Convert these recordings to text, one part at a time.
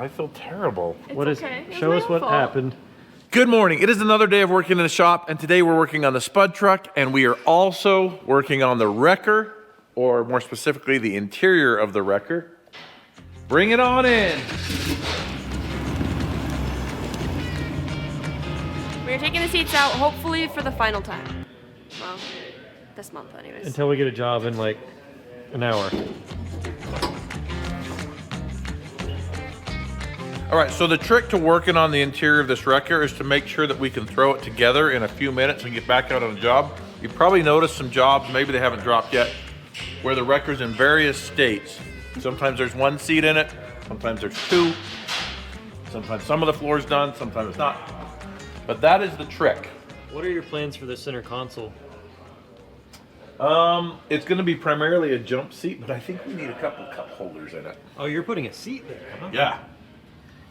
I feel terrible. It's okay. Show us what happened. Good morning. It is another day of working in the shop, and today we're working on the spud truck, and we are also working on the wrecker, or more specifically, the interior of the wrecker. Bring it on in. We're taking the seats out, hopefully for the final time. Well, this month anyways. Until we get a job in like an hour. All right, so the trick to working on the interior of this wrecker is to make sure that we can throw it together in a few minutes and get back out on the job. You probably noticed some jobs, maybe they haven't dropped yet, where the wrecker's in various states. Sometimes there's one seat in it, sometimes there's two, sometimes some of the floor's done, sometimes it's not. But that is the trick. What are your plans for the center console? It's gonna be primarily a jump seat, but I think we need a couple cup holders in it. Oh, you're putting a seat there, huh? Yeah.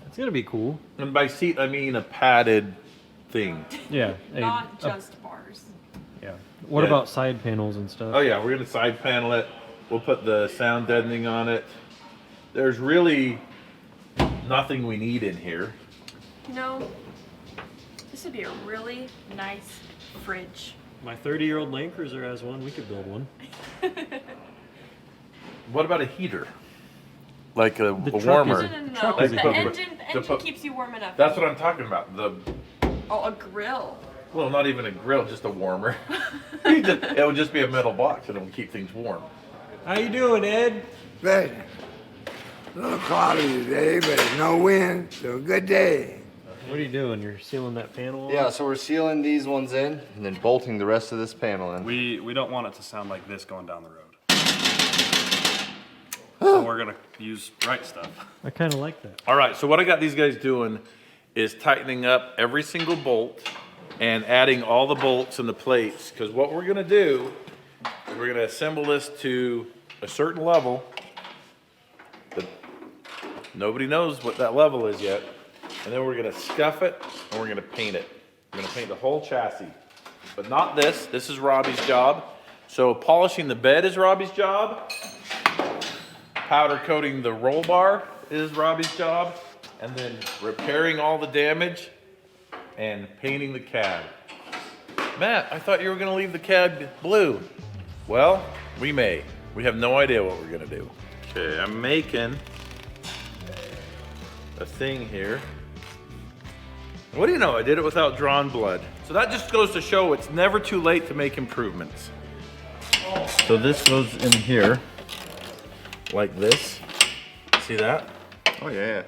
It's gonna be cool. And by seat, I mean a padded thing. Yeah. Not just bars. Yeah. What about side panels and stuff? Oh yeah, we're gonna side panel it. We'll put the sound deadening on it. There's really nothing we need in here. You know, this would be a really nice fridge. My 30-year-old Land Cruiser has one. We could build one. What about a heater? Like a truck warmer? No. Like The engine keeps you warm enough. That's what I'm talking about. Oh, a grill. Well, not even a grill, just a warmer. It would just be a metal box and it would keep things warm. How you doing, Ed? Good. A little cloudy today, but no wind, so a good day. What are you doing? You're sealing that panel on? Yeah, so we're sealing these ones in and then bolting the rest of this panel in. We don't want it to sound like this going down the road. So we're gonna use right stuff. I kind of like that. All right, so what I got these guys doing is tightening up every single bolt and adding all the bolts and the plates, because what we're gonna do is we're gonna assemble this to a certain level, but nobody knows what that level is yet. And then we're gonna scuff it and we're gonna paint it. We're gonna paint the whole chassis, but not this. This is Robbie's job. So polishing the bed is Robbie's job. Powder coating the roll bar is Robbie's job. And then repairing all the damage and painting the cab. Matt, I thought you were gonna leave the cab blue. Well, we may. We have no idea what we're gonna do. Okay, I'm making a thing here. What do you know? I did it without drawn blood. So that just goes to show it's never too late to make improvements. So this goes in here, like this. See that? Oh yeah.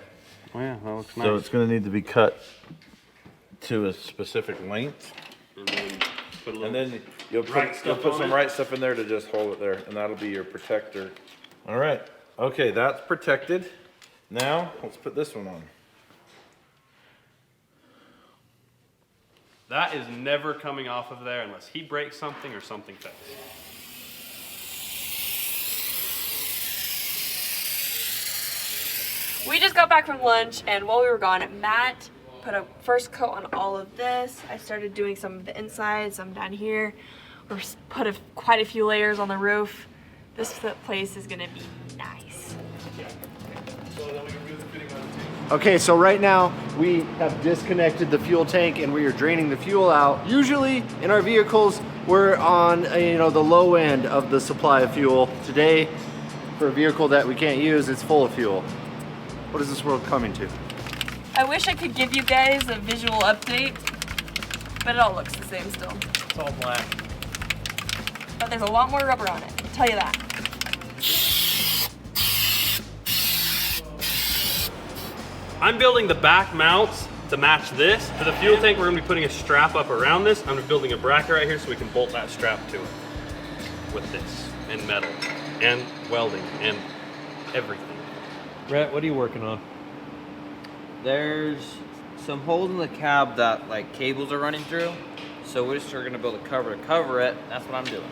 Oh yeah, that looks nice. So it's gonna need to be cut to a specific length. And then you'll put some right stuff in there to just hold it there, and that'll be your protector. All right, okay, that's protected. Now, let's put this one on. That is never coming off of there unless he breaks something or something fails. We just got back from lunch, and while we were gone, Matt put a first coat on all of this. I started doing some of the inside, some down here. We're put quite a few layers on the roof. This place is gonna be nice. Okay, so right now we have disconnected the fuel tank and we are draining the fuel out. Usually in our vehicles, we're on the low end of the supply of fuel. Today, for a vehicle that we can't use, it's full of fuel. What is this world coming to? I wish I could give you guys a visual update, but it all looks the same still. It's all black. But there's a lot more rubber on it, I'll tell you that. I'm building the back mounts to match this. For the fuel tank, we're gonna be putting a strap up around this. I'm building a bracket right here so we can bolt that strap to it with this, and metal, and welding, and everything. Rhett, what are you working on? There's some holes in the cab that like cables are running through. So we're just gonna build a cover to cover it. That's what I'm doing.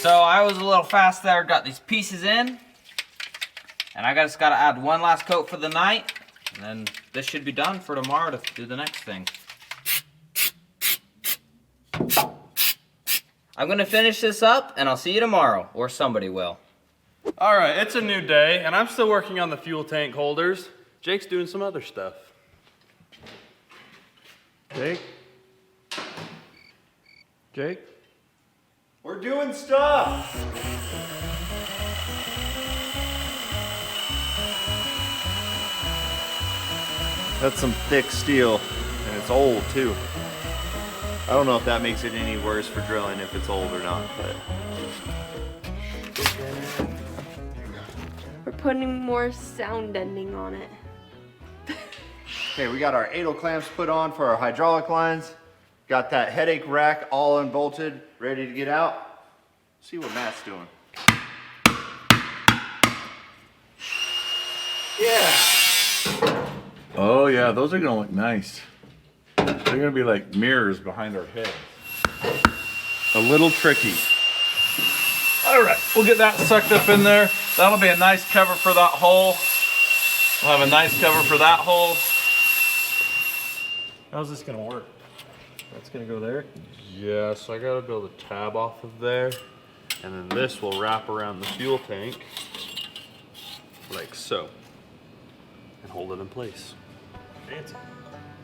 So I was a little fast there, got these pieces in. And I just gotta add one last coat for the night. And then this should be done for tomorrow to do the next thing. I'm gonna finish this up and I'll see you tomorrow, or somebody will. All right, it's a new day, and I'm still working on the fuel tank holders. Jake's doing some other stuff. Jake? Jake? We're doing stuff. That's some thick steel, and it's old too. I don't know if that makes it any worse for drilling if it's old or not, but. We're putting more sound ending on it. Okay, we got our 8 clamps put on for our hydraulic lines. Got that headache rack all unbolted, ready to get out. See what Matt's doing. Yeah. Oh yeah, those are gonna look nice. They're gonna be like mirrors behind our heads. A little tricky. All right, we'll get that sucked up in there. That'll be a nice cover for that hole. We'll have a nice cover for that hole. How's this gonna work? That's gonna go there? Yeah, so I gotta build a tab off of there, and then this will wrap around the fuel tank, like so, and hold it in place. Fancy.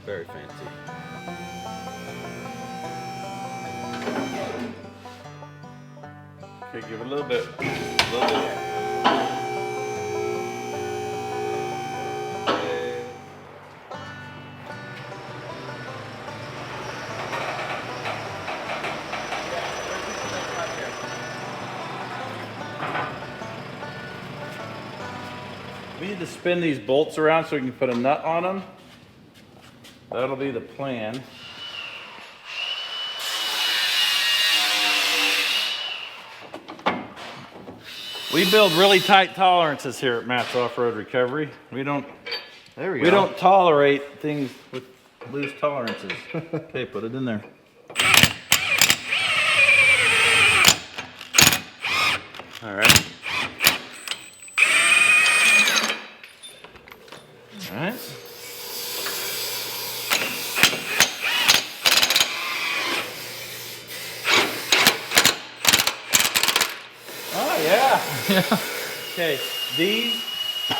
Very fancy. Okay, give it a little bit. A little bit. We need to spin these bolts around so we can put a nut on them. That'll be the plan. We build really tight tolerances here at Matt's Off-Road Recovery. We don't tolerate things with loose tolerances. Okay, put it in there. All right. All right. Oh yeah. Okay, these,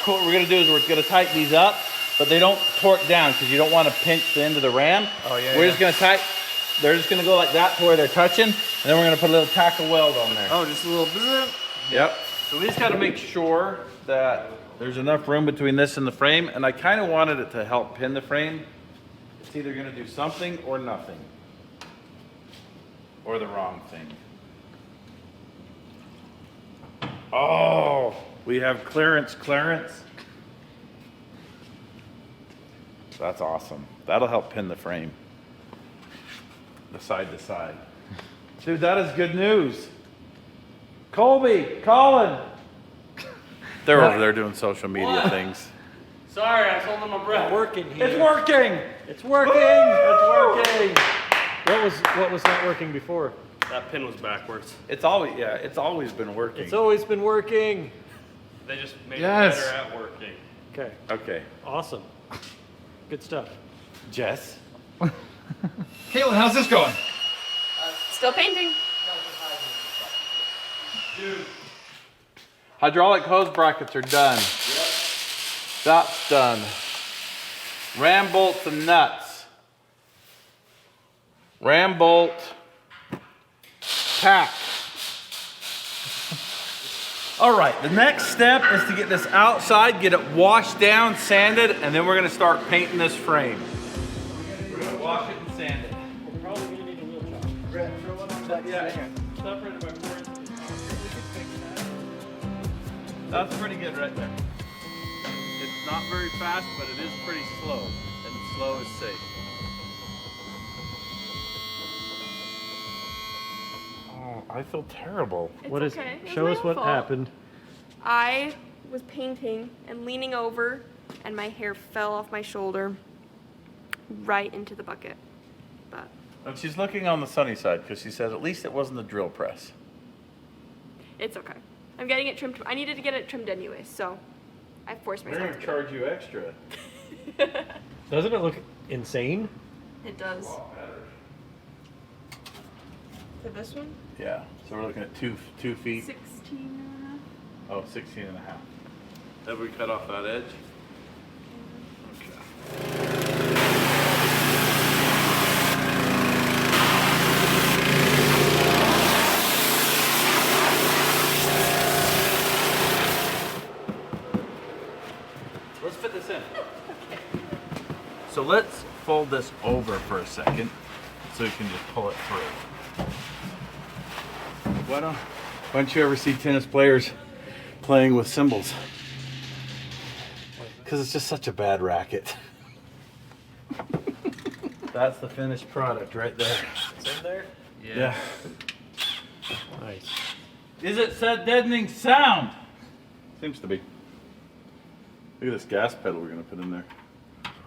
what we're gonna do is we're gonna tighten these up, but they don't torque down because you don't want to pinch the end of the ram. Oh yeah. We're just gonna they're just gonna go like that to where they're touching, and then we're gonna put a little tackle weld on there. Oh, just a little bit. Yep. So we just gotta make sure that there's enough room between this and the frame, and I kind of wanted it to help pin the frame. It's either gonna do something or nothing. Or the wrong thing. Oh, we have clearance. That's awesome. That'll help pin the frame. The side to side. Dude, that is good news. Colby, Colin. They're over there doing social media things. Sorry, I was holding my breath. Working here. It's working. It's working. Woo! It's working. What was not working before? That pin was backwards. It's always been working. It's always been working. They just made Yes. it better at working. Okay. Okay. Awesome. Good stuff. Jess. Caitlin, how's this going? Still painting. Hydraulic hose brackets are done. That's done. Ram bolts and nuts. Ram bolt. Tack. All right, the next step is to get this outside, get it washed down, sanded, and then we're gonna start painting this frame. We're gonna wash it and sand it. We're probably gonna need a wheel chop. Yeah. Separated by 4 inches. That's pretty good right there. It's not very fast, but it is pretty slow, and slow is safe. Oh, I feel terrible. It's What is? okay. It was Show my us own what fault. happened. I was painting and leaning over, and my hair fell off my shoulder right into the bucket. But And she's looking on the sunny side because she said at least it wasn't the drill press. it's okay. I'm getting it trimmed. I needed to get it trimmed anyway, so I forced They're myself gonna to charge you extra. do it. Doesn't it look insane? It does. For this one? Yeah, so we're looking at 2 feet. 16 and a half. Oh, 16 and a half. Have we cut off that edge? Okay. Let's fit this in. So let's fold this over for a second so you can just pull it through. Why don't you ever see tennis players playing with cymbals? Because it's just such a bad racket. That's the finished product right there. It's in there? Yeah. Nice. Is it said deadening sound? Seems to be. Look at this gas pedal we're gonna put in there.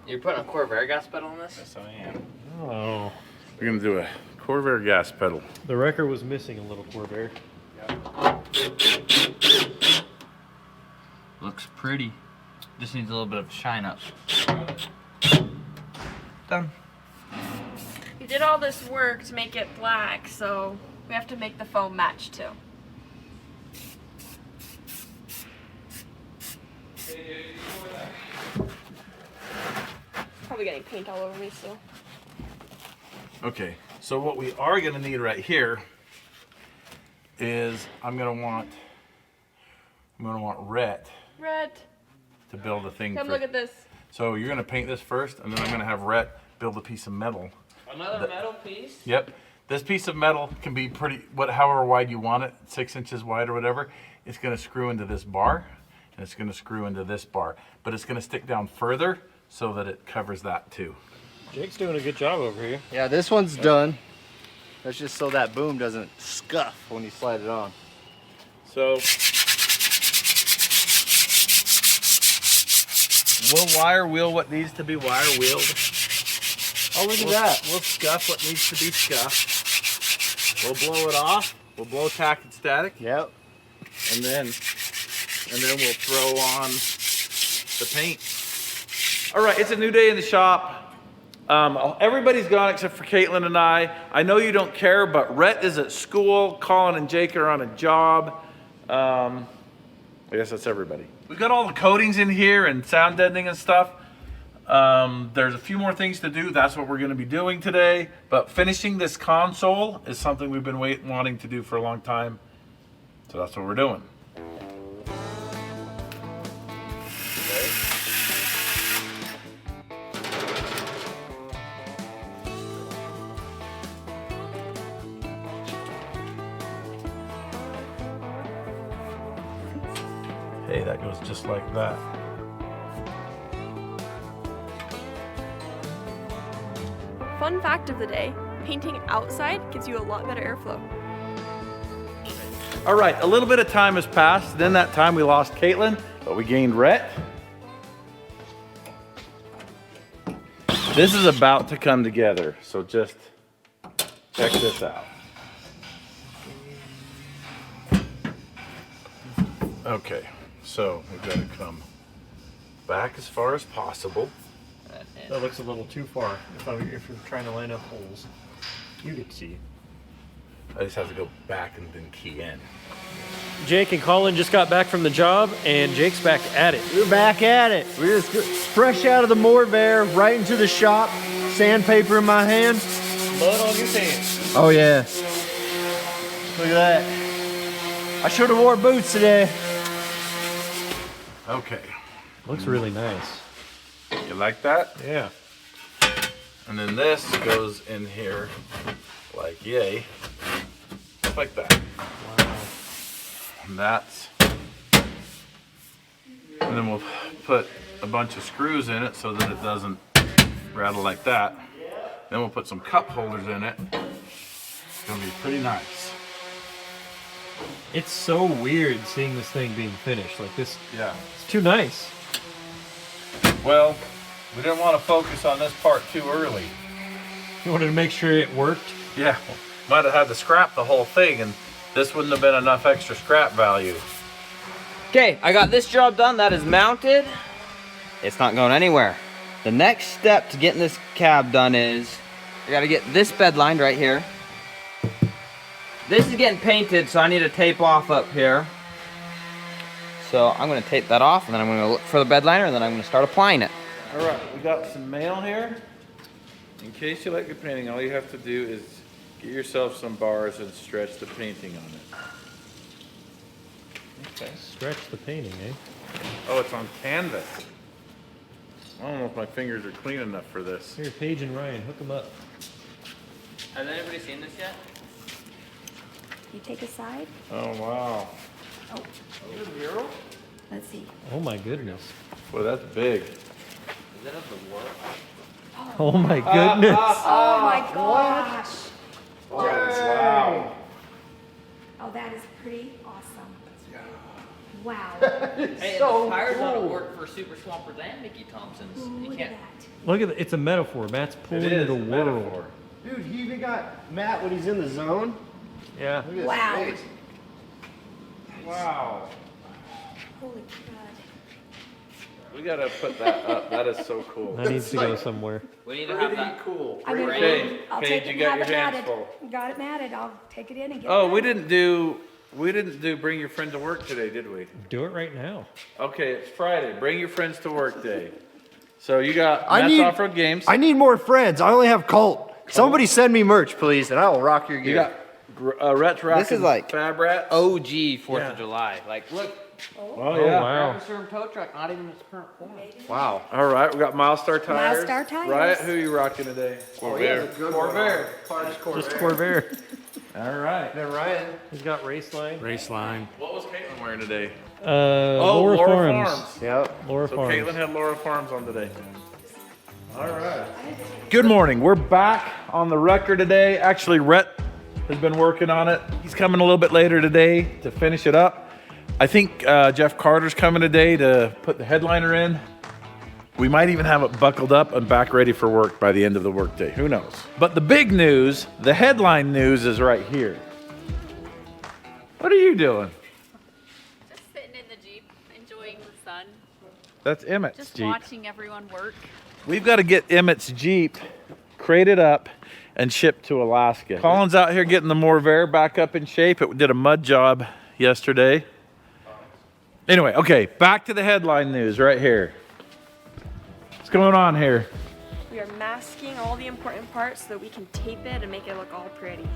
You're putting a Corvair gas pedal on this? Yes, I am. Oh. We're gonna do a Corvair gas pedal. The wrecker was missing a little Corvair. Looks pretty. Just needs a little bit of shine up. Done. We did all this work to make it black, so we have to make the foam match too. Probably getting paint all over me still. Okay, so what we are gonna need right here is I'm gonna want Rhett Red, to build a thing. come look at this. So you're gonna paint this first, and then I'm gonna have Rhett build a piece of metal. Another metal piece? Yep. This piece of metal can be however wide you want it, 6 inches wide or whatever. It's gonna screw into this bar, and it's gonna screw into this bar, but it's gonna stick down further so that it covers that too. Jake's doing a good job over here. Yeah, this one's done. That's just so that boom doesn't scuff when you slide it on. So we'll wire wheel what needs to be wire wheeled. Oh, look at that. We'll scuff what needs to be scuffed. We'll blow it off. We'll blow tack and static, Yep. and then we'll throw on the paint. All right, it's a new day in the shop. Everybody's gone except for Caitlin and I. I know you don't care, but Rhett is at school. Colin and Jake are on a job. I guess that's everybody. We've got all the coatings in here and sound deadening and stuff. There's a few more things to do. That's what we're going to be doing today. But finishing this console is something we've been wanting to do for a long time. So that's what we're doing. Hey, that goes just like that. Fun fact of the day, painting outside gives you a lot better airflow. All right, a little bit of time has passed. Then that time we lost Caitlin, but we gained Rhett. This is about to come together, so just check this out. Okay, so we've got to come back as far as possible. That looks a little too far. If you're trying to line up holes, you can see. I just have to go back and then key in. Jake and Colin just got back from the job, and Jake's back at it. We're back at it. We're just fresh out of the MORR, right into the shop. Sandpaper in my hand. Blood on your hands. Oh yeah. Look at that. I should have wore boots today. Okay, Looks really nice. you like that? Yeah. And then this goes in here like yay, just like that. Wow. And that's, and then we'll put a bunch of screws in it so that it doesn't rattle like that. Then we'll put some cup holders in it. It's gonna be pretty nice. It's so weird seeing this thing being finished. Like this, Yeah. it's too nice. Well, we didn't want to focus on this part too early. You wanted to make sure it worked. Yeah, might have had to scrap the whole thing, and this wouldn't have been enough extra scrap value. Okay, I got this job done. That is mounted. It's not going anywhere. The next step to getting this cab done is I gotta get this bed lined right here. This is getting painted, so I need to tape off up here. So I'm gonna tape that off, and then I'm gonna look for the bed liner, and then I'm gonna start applying it. All right, we got some mail here. In case you like your painting, all you have to do is get yourself some bars and stretch the painting on it. Okay. Stretch the painting, eh? Oh, it's on canvas. I don't know if my fingers are clean enough for this. Here, Paige and Ryan, hook them up. Has anybody seen this yet? You take a side. Oh, wow. Oh, Zero? let's see. Oh my goodness. Boy, that's big. Is that of the war? Oh my goodness. Oh my gosh. Wow. Oh, that is pretty awesome. Wow. Hey, So the tires ought to cool. work for Super Swampers and Mickey Thompsons. Ooh, You look can't. at that. Look at it. It's a metaphor. Matt's pulling It is the a world. metaphor. Dude, he even got Matt when he's in the zone. Yeah. Look at his Wow. face. Wow. Holy crud. We gotta put that up. That is so cool. That needs to go somewhere. We need to have Pretty that. cool. I'm gonna, Okay, I'll Paige, take it you and got have your it hands matted. full. Got it matted. I'll take it in and get Oh, it we matted. didn't do bring your friend to work today, did we? Do it right now. Okay, it's Friday. Bring your friends to work day. So you got I Matt's need- Off-Road Games. I need more friends. I only have Colt. Somebody send me merch, please, and I will rock your gear. You got Rhett's Rockin' This is like Fab Rats. OG 4th Yeah. of July. Like, look, Oh, Oh, yeah. wow. Serve tow truck, not even its current form. Wow. All right, we got Milestar tires. Milestar tires. Right, who you rocking today? Corvair. Corvair. Just Corvair. All right. Then Ryan. He's got race line. What was Caitlin wearing today? Laura Farms. Yep. Laura So Farms. Caitlin had Laura Farms on today. All right. Good morning. We're back on the record today. Actually, Rhett has been working on it. He's coming a little bit later today to finish it up. I think Jeff Carter's coming today to put the headliner in. We might even have it buckled up and back ready for work by the end of the workday. Who knows? But the big news, the headline news is right here. What are you doing? Just sitting in the Jeep, enjoying the sun, That's Emmett's just Jeep. watching everyone work. We've got to get Emmett's Jeep crated up and shipped to Alaska. Colin's out here getting the MORR back up in shape. It did a mud job yesterday. Anyway, okay, back to the headline news right here. What's going on here? We are masking all the important parts so that we can tape it and make it look all pretty.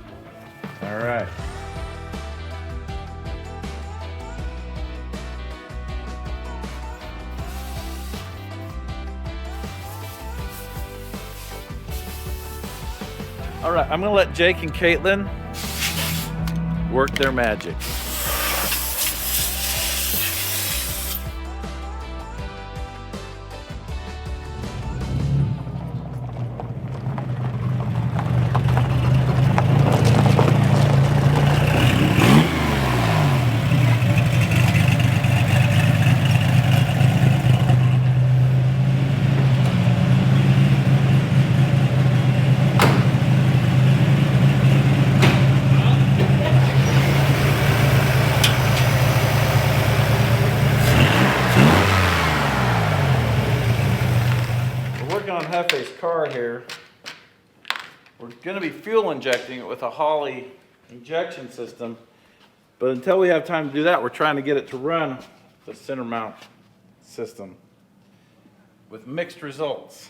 All right. All right, I'm gonna let Jake and Caitlin work their magic. We're working on Hefe's car here. We're gonna be fuel injecting it with a Holley injection system. But until we have time to do that, we're trying to get it to run the center mount system with mixed results.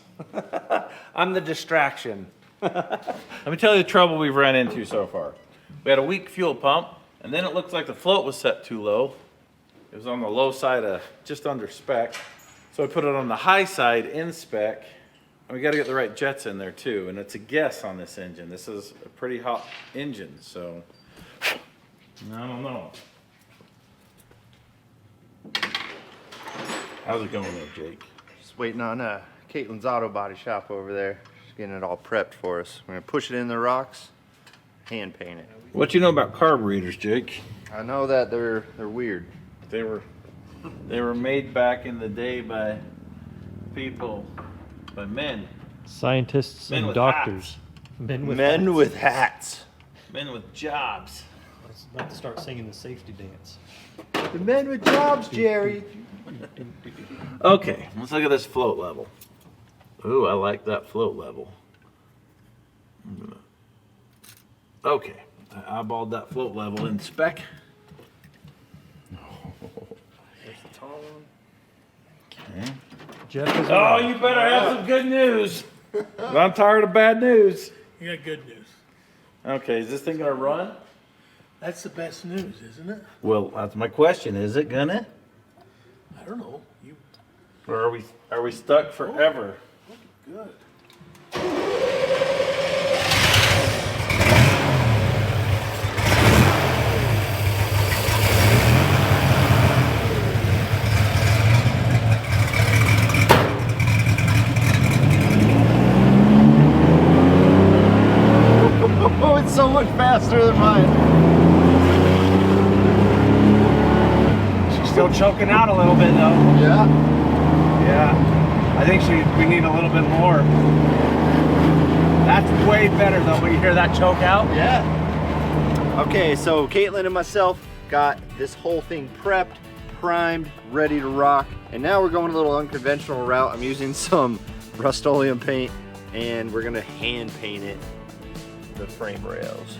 I'm the distraction. Let me tell you the trouble we've ran into so far. We had a weak fuel pump, and then it looked like the float was set too low. It was on the low side of just under spec. So I put it on the high side in spec. And we got to get the right jets in there too. And it's a guess on this engine. This is a pretty hot engine, so I don't know. How's it going there, Jake? Just waiting on Caitlin's auto body shop over there. She's getting it all prepped for us. We're gonna push it in the rocks, hand paint it. What you know about carburetors, Jake? I know that they're weird. They were made back in the day by people, by men. Scientists Men and with doctors. Men hats. with hats. Men with jobs. Let's not start singing the safety dance. The men with jobs, Jerry. Okay, let's look at this float level. Ooh, I like that float level. Okay, I eyeballed that float level in spec. There's the tall one. Okay. Jeff is Oh, you better have some good news. I'm tired of bad news. You got good news. Okay, is this thing gonna run? That's the best news, isn't it? Well, that's my question. Is it gonna? I don't know. You Or are we stuck forever? good. Oh, it's so much faster than mine. She's still choking out a little bit though. Yeah. Yeah. I think we need a little bit more. That's way better though, when you hear that choke out. Yeah. Okay, so Caitlin and myself got this whole thing prepped, primed, ready to rock. And now we're going a little unconventional route. I'm using some Rust-Oleum paint and we're gonna hand paint it, the frame rails.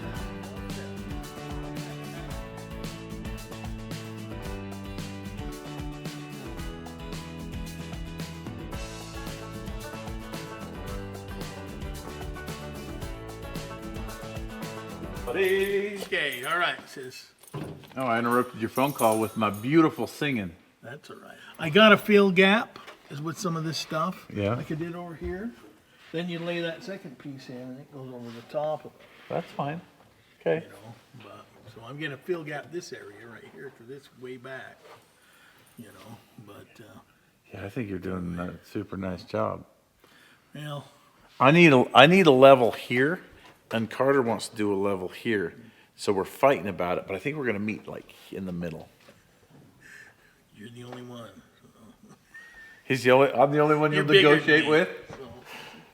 Okay, all right, sis. Oh, I interrupted your phone call with my beautiful singing. That's all right. I got a fill gap is with some of this stuff. Yeah. Like I did over here. Then you lay that second piece in and it goes over the top of it, That's fine. Okay. you know. But so I'm gonna fill gap this area right here because it's way back. You know, but Yeah, I think you're doing a super nice job. well, I need a level here, and Carter wants to do a level here. So we're fighting about it, but I think we're gonna meet like in the middle. you're the only one. I'm the only one You're you'll bigger than negotiate me, with? so.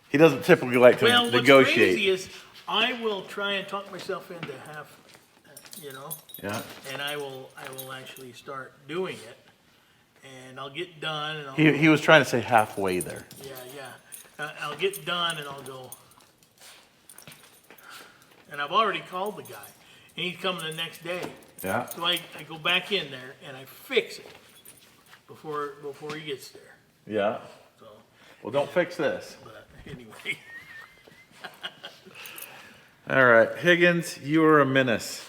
He doesn't typically like to Well, what's negotiate. crazy is I will try and talk myself into half, you know, Yeah. and I will actually start doing it, and I'll get done, and I'll He was trying to say halfway there. yeah. I'll get done, and I'll go. And I've already called the guy, and he's coming the next day. Yeah. So I go back in there and I fix it before he gets there. Yeah. So, Well, don't fix this. but anyway. All right, Higgins, you are a menace.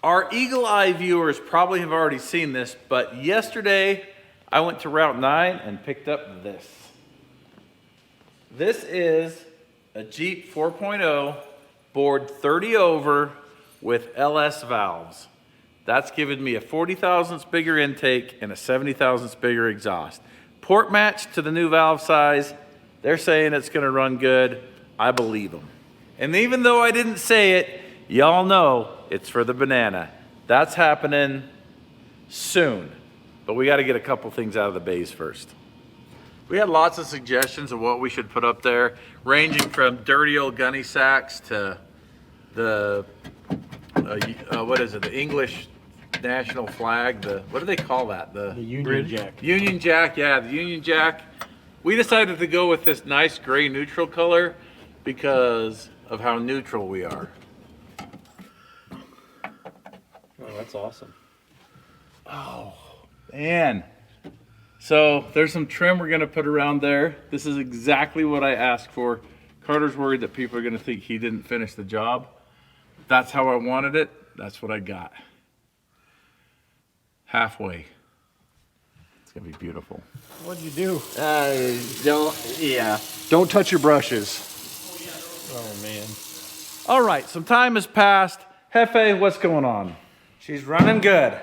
Our eagle eye viewers probably have already seen this, but yesterday I went to Route 9 and picked up this. This is a Jeep 4.0 bored 30 over with LS valves. That's given me a 40 thousandths bigger intake and a 70 thousandths bigger exhaust. Port match to the new valve size. They're saying it's gonna run good. I believe them. And even though I didn't say it, y'all know it's for the banana. That's happening soon. But we gotta get a couple things out of the bays first. We had lots of suggestions of what we should put up there, ranging from dirty old gunny sacks to the, what is it, the English national flag, what do they call that? The Union Jack. Union Jack, yeah, the Union Jack. We decided to go with this nice gray neutral color because of how neutral we are. Oh, that's awesome. Man. So there's some trim we're gonna put around there. This is exactly what I asked for. Carter's worried that people are gonna think he didn't finish the job. That's how I wanted it. That's what I got. Halfway. It's gonna be beautiful. What'd you do? Don't touch your brushes. Oh man. All right, some time has passed. Hefe, what's going on? She's running good.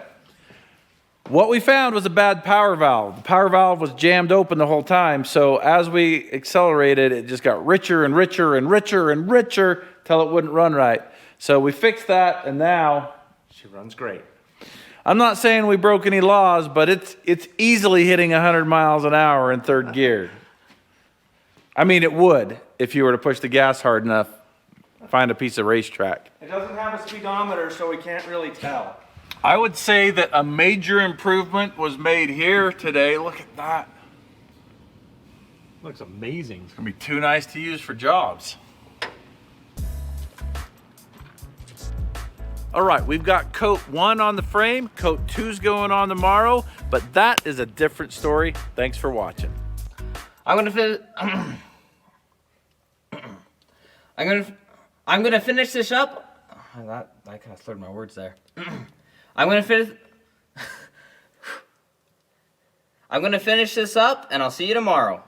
What we found was a bad power valve. The power valve was jammed open the whole time, so as we accelerated, it just got richer and richer and richer and richer till it wouldn't run right. So we fixed that, and now She runs great. I'm not saying we broke any laws, but it's easily hitting 100 miles an hour in third gear. I mean, it would if you were to push the gas hard enough, find a piece of racetrack. It doesn't have a speedometer, so we can't really tell. I would say that a major improvement was made here today. Look at that. Looks amazing. It's gonna be too nice to use for jobs. All right, we've got coat 1 on the frame, coat 2's going on tomorrow, but that is a different story. Thanks for watching. I'm gonna finish this up. I kind of slurred my words there. I'm gonna finish this up, and I'll see you tomorrow.